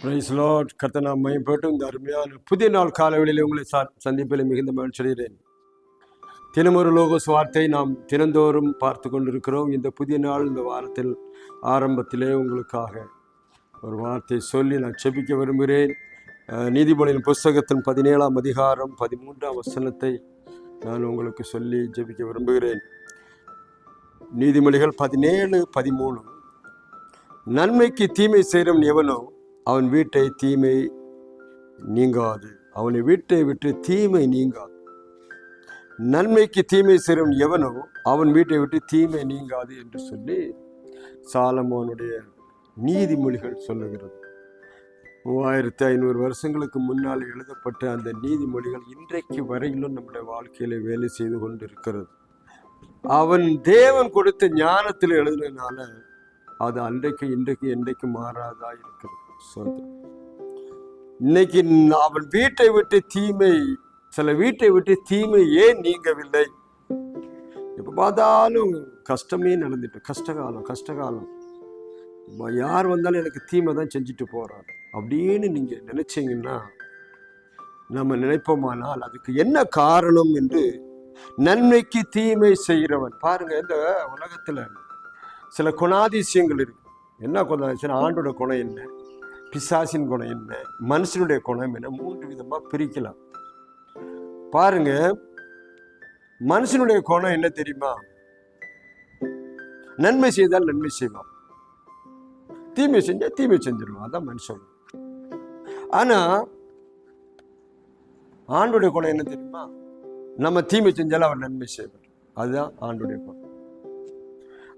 Price Lord. கர்த்தர் நாம் மையப்பட்டு இந்த அருமையான புதிய நாள் காலவெளியில் உங்களை சந்திப்பில் மிகுந்த மகிழ்ச்சி அடைகிறேன். தினமொரு லோகோஸ் வார்த்தை நாம் தினந்தோறும் பார்த்து கொண்டிருக்கிறோம். இந்த புதிய நாள் இந்த வாரத்தில் ஆரம்பத்திலே உங்களுக்காக ஒரு வார்த்தை சொல்லி நான் செபிக்க விரும்புகிறேன். நீதிமொழியின் புஸ்தகத்தின் 17ஆம் அதிகாரம் 13ஆம் வசனத்தை நான் உங்களுக்கு சொல்லி ஜெபிக்க விரும்புகிறேன். நீதிமொழிகள் 17:13. நன்மைக்கு தீமை செய்கிறவன் எவனோ அவன் வீட்டை தீமை நீங்காது. அவனை வீட்டை விட்டு தீமை நீங்காது. நன்மைக்கு தீமை செய்கிறவன் எவனோ அவன் வீட்டை விட்டு தீமை நீங்காது என்று சொல்லி சாலமோனுடைய நீதிமொழிகள் சொல்லுகிறது. 3500 வருஷங்களுக்கு முன்னால் எழுதப்பட்ட அந்த நீதிமொழிகள் இன்றைக்கு வரையிலும் நம்முடைய வாழ்க்கையில வேலை செய்து கொண்டு இருக்கிறது. அவன் தேவன் கொடுத்த ஞானத்தில் எழுதுனதுனால அது அன்றைக்கு இன்றைக்கு என்றைக்கு மாறாதா இருக்கிறது. இன்னைக்கு அவன் வீட்டை விட்டு தீமை, சில வீட்டை விட்டு தீமை ஏன் நீங்கவில்லை? எப்ப பார்த்தாலும் கஷ்டமே நடந்துட்டு, கஷ்டகாலம் யார் வந்தாலும் எனக்கு தீமை தான் செஞ்சுட்டு போறாங்க அப்படின்னு நீங்க நினைச்சீங்கன்னா, நம்ம நினைப்போமானால் அதுக்கு என்ன காரணம் என்று நன்மைக்கு தீமை செய்கிறவன் பாருங்க. இந்த உலகத்துல சில குணாதிசயங்கள் இருக்கு. என்ன குணாதிசயம்? ஆண்டோட குணம் என்ன, பிசாசின் குணம் என்ன, மனுஷனுடைய குணம் என்ன, 3 விதமா பிரிக்கலாம். பாருங்க, மனுஷனுடைய குணம் என்ன தெரியுமா? நன்மை செய்தால் நன்மை செய்வான், தீமை செஞ்சா தீமை செஞ்சிருவான். அதான் மனுஷன். ஆனா ஆண்டுடைய குணம் என்ன தெரியுமா? நம்ம தீமை செஞ்சாலும் அவர் நன்மை செய்வார். அதுதான் ஆண்டுடைய குணம்.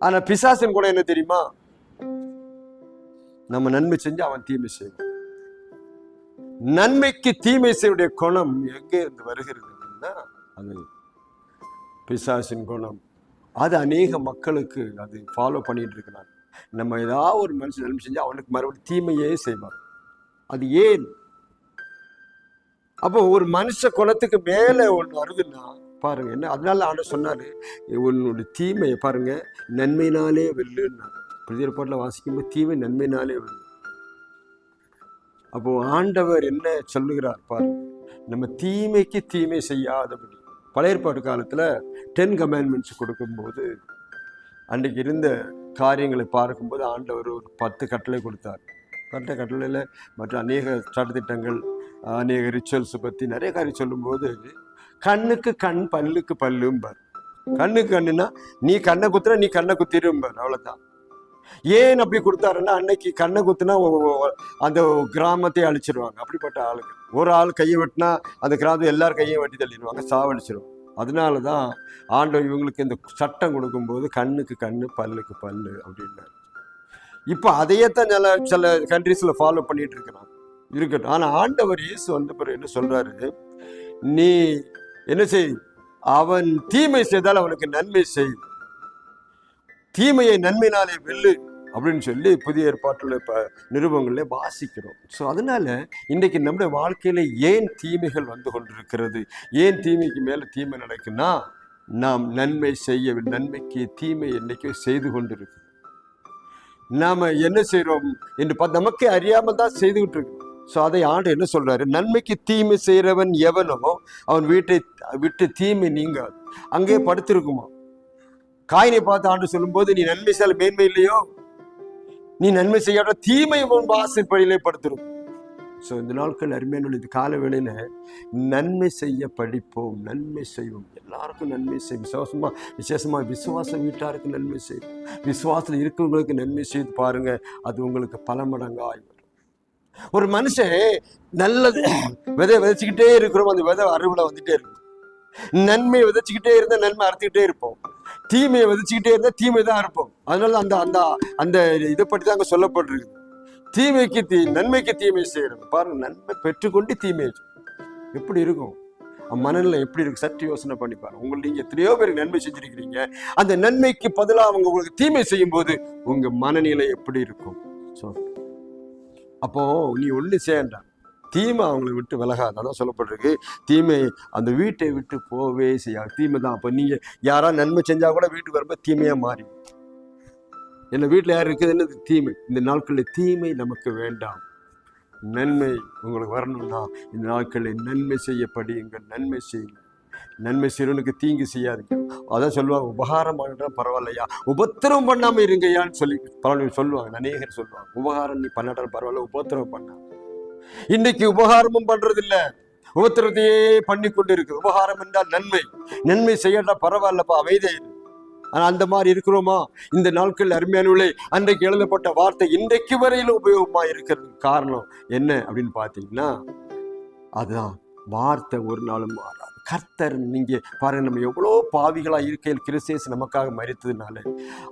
ஆனா பிசாசின் குணம் என்ன தெரியுமா? நம்ம நன்மை செஞ்சு அவன் தீமை செய்வான். நன்மைக்கு தீமை செய்ய குணம் எங்கே இருந்து வருகிறது அப்படின்னா, அது பிசாசின் குணம். அது அநேக மக்களுக்கு அது ஃபாலோ பண்ணிட்டு இருக்கிறாங்க. நம்ம ஏதாவது ஒரு மனுஷன் நன்மை செஞ்சு அவனுக்கு மறுபடியும் தீமையே செய்வான். அது ஏன்? அப்போ ஒரு மனுஷ குணத்துக்கு மேல ஒன்று வருதுன்னா பாருங்க என்ன. அதனால ஆண்டவர் சொன்னாரு, உன்னுடைய தீமையை பாருங்க நன்மையினாலே வெல்லுன்னா. புதிய வாசிக்கும்போது தீமை நன்மையினாலே வெல்லு. அப்போ ஆண்டவர் என்ன சொல்லுகிறார் பாருங்க, நம்ம தீமைக்கு தீமை செய்யாதபடி. பழைய ஏற்பாட்டு காலத்துல 10 கமாண்ட்மெண்ட்ஸ் கொடுக்கும்போது அன்றைக்கு இருந்த காரியங்களை பார்க்கும்போது ஆண்டவர் ஒரு 10 கட்டளை கொடுத்தார். 10 கட்டளையில மற்ற அநேக சட்டத்திட்டங்கள், அநேக ரிச்சுவல்ஸ் பத்தி நிறைய காரியம் சொல்லும்போது, கண்ணுக்கு கண் பல்லுக்கு பல்லும்பார். கண்ணுக்கு கண்ணுன்னா நீ கண்ணை குத்துற நீ கண்ணை குத்திரும்பார். அவ்வளவுதான். ஏன் அப்படி கொடுத்தாருன்னா, அன்னைக்கு கண்ணை குத்துனா அந்த கிராமத்தை அழிச்சிருவாங்க. அப்படிப்பட்ட ஆளுங்க. ஒரு ஆள் கையை வெட்டினா அந்த கிராமத்தை எல்லாரும் கையை வெட்டி தள்ளிடுவாங்க, சாவடிச்சிருவாங்க. அதனாலதான் ஆண்டவர் இவங்களுக்கு இந்த சட்டம் கொடுக்கும்போது கண்ணுக்கு கண்ணு பல்லுக்கு பல்லு அப்படின்னாரு. இப்ப அதையத்தான் சில கண்ட்ரீஸ்ல ஃபாலோ பண்ணிட்டு இருக்கிறாங்க. இருக்கட்டும். ஆனா ஆண்டவர் இயேசு வந்த பிறகு என்ன சொல்றாரு? நீ என்ன செய், அவன் தீமை செய்தால் அவனுக்கு நன்மை செய், தீமையை நன்மையினாலே வெல்லு அப்படின்னு சொல்லி புதிய ஏற்பாட்டுல நிருபங்கள்ல வாசிக்கிறோம். ஸோ அதனால இன்றைக்கு நம்முடைய வாழ்க்கையில ஏன் தீமைகள் வந்து கொண்டிருக்கிறது, ஏன் தீமைக்கு மேல தீமை நடக்குன்னா, நாம் நன்மை செய்யவில்லை. நன்மைக்கு தீமை என்னைக்கோ செய்து கொண்டிருக்கு. நாம என்ன செய்யறோம் என்று நமக்கே அறியாம தான் செய்துகிட்டு இருக்கோம். ஸோ அதை ஆண்டு என்ன சொல்றாரு? நன்மைக்கு தீமை செய்யறவன் எவனோ அவன் வீட்டை விட்டு தீமை நீங்காது. அங்கே படுத்திருக்குமா. காயினை பார்த்து ஆண்டு சொல்லும் போது, நீ நன்மை செய்ய மேன்மை இல்லையோ, நீ நன்மை செய்யாத தீமை உன் வாசற்படியிலே படுத்திருக்கும். ஸோ இந்த நாட்கள் அருமையான இது கால வேளையில நன்மை செய்ய படிப்போம், நன்மை செய்வோம். எல்லாருக்கும் நன்மை செய்யும். விசேஷமா விசுவாச வீட்டாருக்கு நன்மை செய்யும். விசுவாசத்தில் இருக்கிறவங்களுக்கு நன்மை செய்து பாருங்க, அது உங்களுக்கு பல மடங்காய் வரும். ஒரு மனுஷன் நல்லது விதை விதைச்சுக்கிட்டே இருக்கிறோம், அந்த விதை அறுவடை வந்துட்டே இருக்கும். நன்மையை விதைச்சுக்கிட்டே இருந்தா நன்மை அறுத்துக்கிட்டே இருப்போம், தீமையை விதைச்சுக்கிட்டே இருந்தா தீமை தான் இருப்போம். அதனால அந்த அந்த அந்த இதை பற்றி தான் அங்க சொல்லப்பட்டிருக்கு. தீமைக்கு நன்மைக்கு தீமை செய்யறது பாருங்க. நன்மை பெற்றுக்கொண்டு தீமை எப்படி இருக்கும், மனநிலை எப்படி இருக்கு சற்று யோசனை பண்ணி பாருங்க. உங்களுக்கு நீங்க எத்தனையோ பேருக்கு நன்மை செஞ்சிருக்கிறீங்க, அந்த நன்மைக்கு பதிலாக அவங்க உங்களுக்கு தீமை செய்யும் போது உங்க மனநிலை எப்படி இருக்கும்? ஸோ அப்போ நீ ஒண்ணு செய்யண்டா, தீமை அவங்களை விட்டு விலகாது. அதான் சொல்லப்பட்டிருக்கு, தீமை அந்த வீட்டை விட்டு போவே செய்யாது. தீமை தான். அப்போ நீங்க யாராவது நன்மை செஞ்சா கூட வீட்டுக்கு வரும்போது தீமையா மாறி, என்ன வீட்டில் யார் இருக்குது, என்னது தீமை. இந்த நாட்களில் தீமை நமக்கு வேண்டாம். நன்மை உங்களுக்கு வரணும்னா இந்த நாட்களில் நன்மை செய்ய படியுங்கள், நன்மை செய்யுங்க. நன்மை செய்யறவனுக்கு தீங்கு செய்யாதீங்க. அதான் சொல்லுவாங்க, உபகாரம் பண்ணுறா பரவாயில்லையா, உபத்திரம் பண்ணாமல் இருங்கய்யான்னு சொல்லி பரவாயில்ல சொல்லுவாங்க. அநேகர் சொல்லுவாங்க, உபகாரம் நீ பண்ணாட்ட பரவாயில்ல, உபத்திரம் பண்ண. இன்னைக்கு உபகாரமும் பண்றதில்ல, உபத்திரத்தையே பண்ணி கொண்டு இருக்கு. உபகாரம் என்றால் நன்மை, நன்மை செய்யட்டா பரவாயில்லப்பா, அமைதியா இரு. ஆனா அந்த மாதிரி இருக்கிறோமா? இந்த நாட்கள் அருமையானவர்களே, அன்றைக்கு எழுதப்பட்ட வார்த்தை இன்றைக்கு வரையிலும் உபயோகமா இருக்கிறதுக்கு காரணம் என்ன அப்படின்னு பார்த்தீங்கன்னா, அதுதான் வார்த்தை ஒரு நாளும் மாறாது. கர்த்தர், நீங்க பாருங்க, நம்ம எவ்வளோ பாவிகளா இருக்கையில் கிறிஸ்து நமக்காக மரித்ததுனால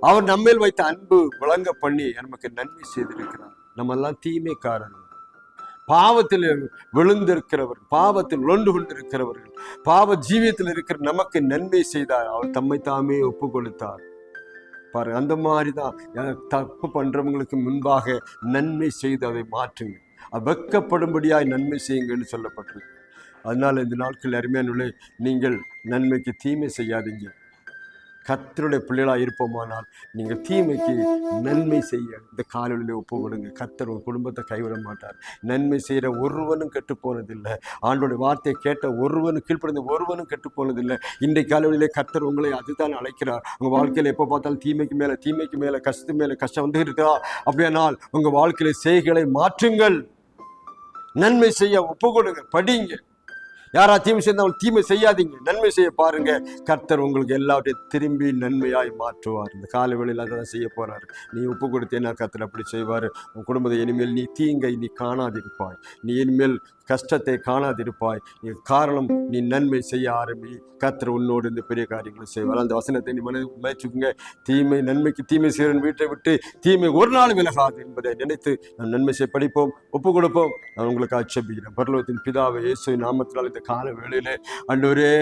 அவர் நம்மேல் வைத்த அன்பு விளங்க பண்ணி நமக்கு நன்மை செய்திருக்கிறார். நம்ம எல்லாம் தீமைக்காரர்கள், பாவத்தில் விழுந்திருக்கிறவர்கள், பாவத்தில் உழண்டு கொண்டிருக்கிறவர்கள், பாவ ஜீவியத்தில் இருக்கிற நமக்கு நன்மை செய்தார். அவர் தம்மை தாமே ஒப்பு கொடுத்தார். பாரு, அந்த மாதிரிதான் தப்பு பண்றவங்களுக்கு முன்பாக நன்மை செய்து அதை மாற்றுங்க, வெட்கப்படும்படியாய் நன்மை செய்யுங்கன்னு சொல்லப்பட்டிருக்கு. அதனால இந்த நாட்கள் அருமையானவர்களே, நீங்கள் நன்மைக்கு தீமை செய்யாதீங்க. கர்த்தருடைய பிள்ளைகளாக இருப்போமானால் நீங்கள் தீமைக்கு நன்மை செய்ய இந்த காலையிலே ஒப்பு கொடுங்க. கர்த்தர் ஒரு குடும்பத்தை கைவிட மாட்டார். நன்மை செய்கிற ஒருவனும் கெட்டு போனதில்லை. ஆண்டோடைய வார்த்தையை கேட்ட ஒருவனும், கீழ்ப்படிந்த ஒருவனும் கெட்டு போனதில்லை. இன்றைக்கு காலையிலே கர்த்தர் உங்களை அதுதான் அழைக்கிறார். உங்கள் வாழ்க்கையில் எப்போ பார்த்தாலும் தீமைக்கு மேலே கஷ்டம் வந்து இருக்கிறா அப்படியானால் உங்கள் வாழ்க்கையில செய்கைகளை மாற்றுங்கள். நன்மை செய்ய ஒப்பு கொடுங்க, படிங்க. யாரா தீமை செய்தால் தீமை செய்யாதீங்க, நன்மை செய்ய பாருங்க. கர்த்தர் உங்களுக்கு எல்லாவற்றையும் திரும்பி நன்மையாய் மாற்றுவார். இந்த காலை வேளையில் அதான் செய்ய போறாரு. நீ ஒப்பு கொடுத்தேன்னா கர்த்தர் அப்படி செய்வார். உன் குடும்பத்தை இனிமேல் நீ தீங்கை நீ காணாதிருப்பாய், நீ இனிமேல் கஷ்டத்தை காணாதிருப்பாய். காரணம், நீ நன்மை செய்ய ஆரம்பி. கர்த்தர் உன்னோடு இந்த பெரிய காரியங்களை செய்வார். அந்த வசனத்தை நீ மனச்சுக்குங்க. தீமை நன்மைக்கு தீமை செய்வன் வீட்டை விட்டு தீமை ஒரு நாள் விலகாது என்பதை நினைத்து நாம் நன்மை செய்ய படிப்போம், ஒப்பு கொடுப்போம். நான் உங்களுக்கு ஆட்சேபிக்கிறேன். பரலோகத்தின் பிதாவை இயேசுவின் நாமத்தினால் இந்த கால வேளையிலே ஆண்டவரே,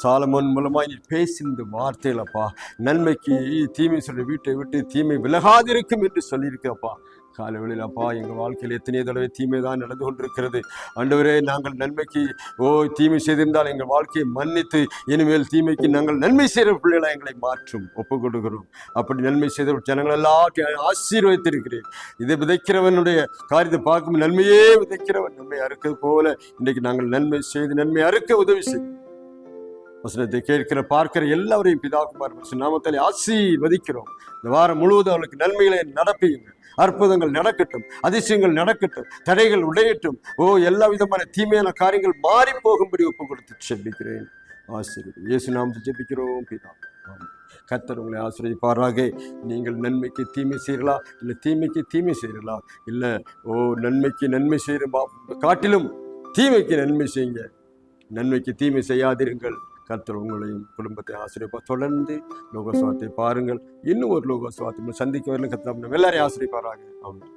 சாலமோன் மூலமாய் நீ பேசின வார்த்தைகளப்பா, நன்மைக்கு தீமை சொல்ற வீட்டை விட்டு தீமை விலகாதிருக்கும் என்று சொல்லியிருக்கப்பா. காலை வேளையில் அப்பா, எங்கள் வாழ்க்கையில் எத்தனையோ தடவை தீமை தான் நடந்து கொண்டிருக்கிறது. ஆண்டவரே, நாங்கள் நன்மைக்கு தீமை செய்திருந்தால் எங்கள் வாழ்க்கையை மன்னித்து இனிமேல் தீமைக்கு நாங்கள் நன்மை செய்கிற பிள்ளைகளை எங்களை மாற்றும், ஒப்பு கொடுக்கிறோம். அப்படி நன்மை செய்த ஜனங்கள் எல்லாம் ஆசீர்வதித்திருக்கிறேன். இதை விதைக்கிறவனுடைய காரியத்தை பார்க்கும், நன்மையே விதைக்கிறவன் நன்மை அறுக்கிறது போல இன்றைக்கு நாங்கள் நன்மை செய்து நன்மை அறுக்க உதவி செய்யும். வசனத்தை கேட்கிற பார்க்கிற எல்லாரையும் பிதாகுமார் நாமத்தாலே ஆசீர்வதிக்கிறோம். இந்த வாரம் முழுவதும் அவளுக்கு நன்மைகளை நடப்பியுங்க. அற்புதங்கள் நடக்கட்டும், அதிசயங்கள் நடக்கட்டும், தடைகள் உடையட்டும். எல்லா விதமான தீமையான காரியங்கள் மாறி போகும்படி ஒப்பு கொடுத்து ஜெபிக்கிறேன். ஆசீர்வதி இயேசு நாமத்தில் ஜெபிக்கிறோம் பிதா. கர்த்தர் உங்களை ஆசீர்வதிப்பாராக. நீங்கள் நன்மைக்கு தீமை செய்யலாம், இல்லை தீமைக்கு தீமை செய்யலாம், இல்லை நன்மைக்கு நன்மை செய்கிற காட்டிலும் தீமைக்கு நன்மை செய்யுங்க. நன்மைக்கு தீமை செய்யாதிருங்கள். கர்த்தர் உங்களையும் குடும்பத்தை ஆசீர்வதிப்பார். தொடர்ந்து லோகஸ்வாத்தை பாருங்கள். இன்னும் ஒரு லோகஸ்வாத்தை சந்திக்க வரல. கர்த்தர் எல்லாரையும் ஆசீர்வதிப்பாராக. ஆமென்.